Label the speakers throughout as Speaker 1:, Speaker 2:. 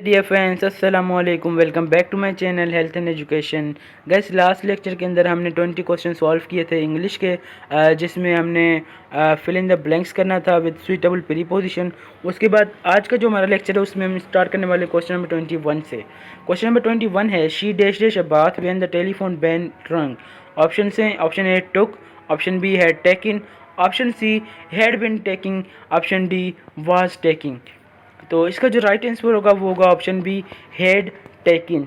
Speaker 1: Dear friends अस्सलाम वालेकुम, welcome back to my channel health and education. Guys last lecture के अंदर हमने 20 क्वेश्चन सॉल्व किए थे इंग्लिश के, जिसमें हमने फिल इन द ब्लैंक्स करना था विद सुइटेबल प्रीपोजिशन। उसके बाद आज का जो हमारा लेक्चर है उसमें हम स्टार्ट करने वाले क्वेश्चन नंबर 21 से। क्वेश्चन नंबर 21 है she dash dash a bath when the telephone bell rang. Option हैं, option A took, option B had taken, option C had been taking, option D was taking. तो इसका जो right answer होगा वो होगा option B had taken.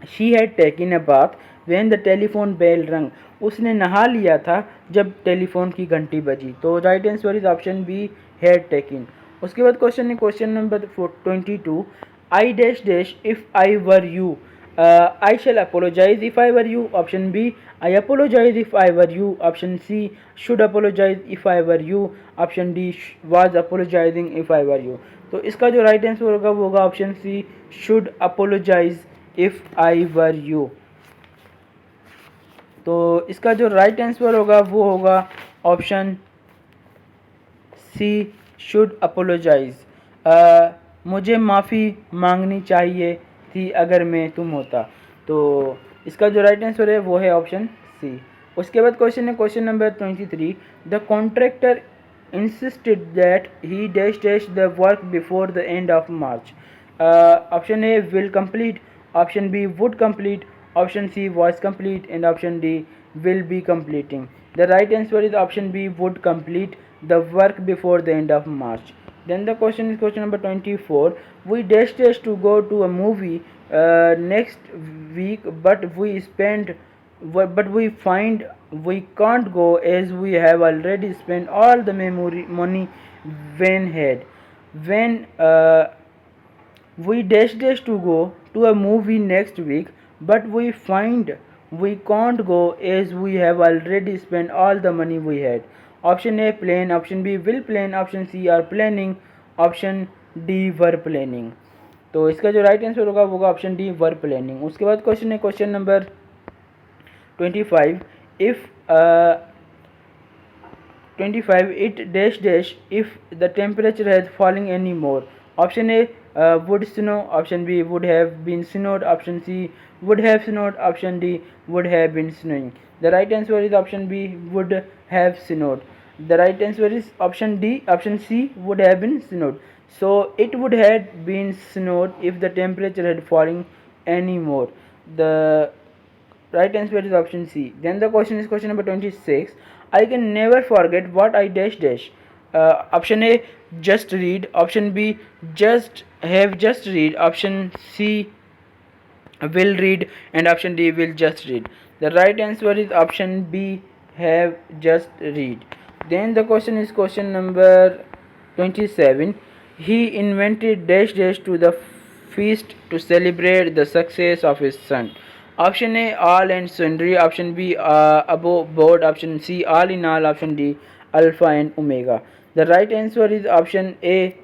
Speaker 1: She had taken a bath when the telephone bell rang. उसने नहा लिया था जब टेलीफोन की घंटी बजी। तो right answer is option B had taken. उसके बाद क्वेश्चन है question number 22 I dash dash if I were you. I shall apologize if I were you. Option B, I apologize if I were you. Option C, should apologize if I were you. Option D, was apologizing if I were you. तो इसका जो right answer होगा वो होगा option C, should apologise if I were you. तो इसका जो right answer होगा वो होगा ऑप्शन सी, शुड अपोलोजाइज। मुझे माफ़ी मांगनी चाहिए थी अगर मैं तुम होता। तो इसका जो राइट आंसर है वो है ऑप्शन सी। उसके बाद क्वेश्चन है question number 23 the contractor insisted that he dash dash the work before the end of March. Option A will complete, option B would complete, option C was complete, and option D will be completing. The right answer is option B would complete the work before the end of March. Then the question is question number 24. We dash dash to go to a movie next week, but we find we can't go as we have already spent all the money when we dash dash to go to a movie next week, but we find we can't go as we have already spent all the money we had. Option A plan, option B will plan, option C are planning, option D were planning. तो इसका जो right answer होगा वो होगा option D were planning. उसके बाद question है question number 25 if 25 it dash dash if the temperature has falling any more. Option A would snow, option B would have been snowed, option C would have snowed, option D would have been snowing. The right answer is option B would have snowed. The right answer is option D, option C would have been snowed. So it would have been snowed if the temperature had fallen any more. The right answer is option C. Then the question is question number 26. I can never forget what I dash dash. Option A just read, option B just read, option C will read, and option D will just read. The right answer is option B have just read. Then the question is question number 27. He invented dash dash to the feast to celebrate the success of his son. Option A all and sundry, option B above board, option C all in all, option D alpha and omega. The right answer is option A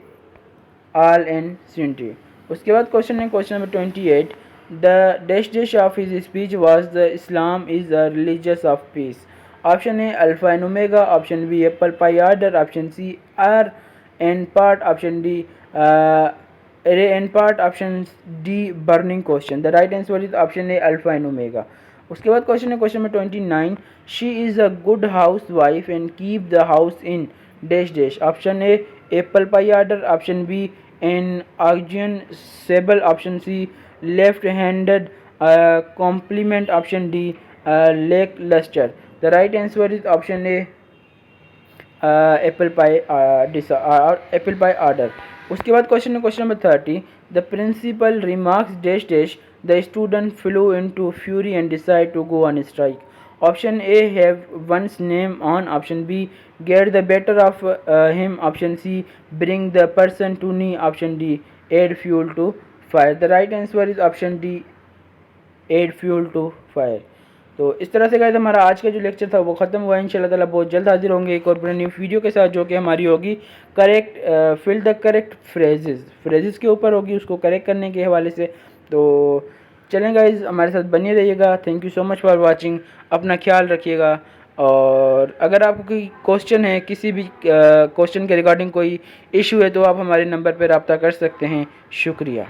Speaker 1: all and sundry. उसके बाद question है question number 28. The dash dash of his speech was the Islam is a religious of peace. Option A alpha and omega, option B apple pie order, option C R and part, option D array and part, option D burning question. The right answer is option A alpha and omega. उसके बाद question है question number 29. She is a good housewife and keep the house in dash dash. Option A apple pie order, option B an auction sable, option C left handed compliment, option D lacklustre. The right answer is option A apple pie order. उसके बाद question है question नंबर 30. The principal remarks dash dash the student flew into fury and decide to go on strike. Option A have one's name on, option B get the better of him, option C bring the person to knee, option D add fuel to fire. The right answer is option D add fuel to fire. तो इस तरह से guys हमारा आज का जो lecture था वो ख़त्म हुआ है। इंशाल्लाह ताला बहुत जल्द हाजिर होंगे एक और न्यू वीडियो के साथ, जो कि हमारी होगी correct fill the correct phrases के ऊपर होगी, उसको करेक्ट करने के हवाले से। तो चलें गाइस हमारे साथ बने रहिएगा। Thank you so much for watching. अपना ख्याल रखिएगा और अगर आपको कोई क्वेश्चन है, किसी भी क्वेश्चन के रिगार्डिंग कोई इशू है, तो आप हमारे नंबर पर रब्ता कर सकते हैं। शुक्रिया।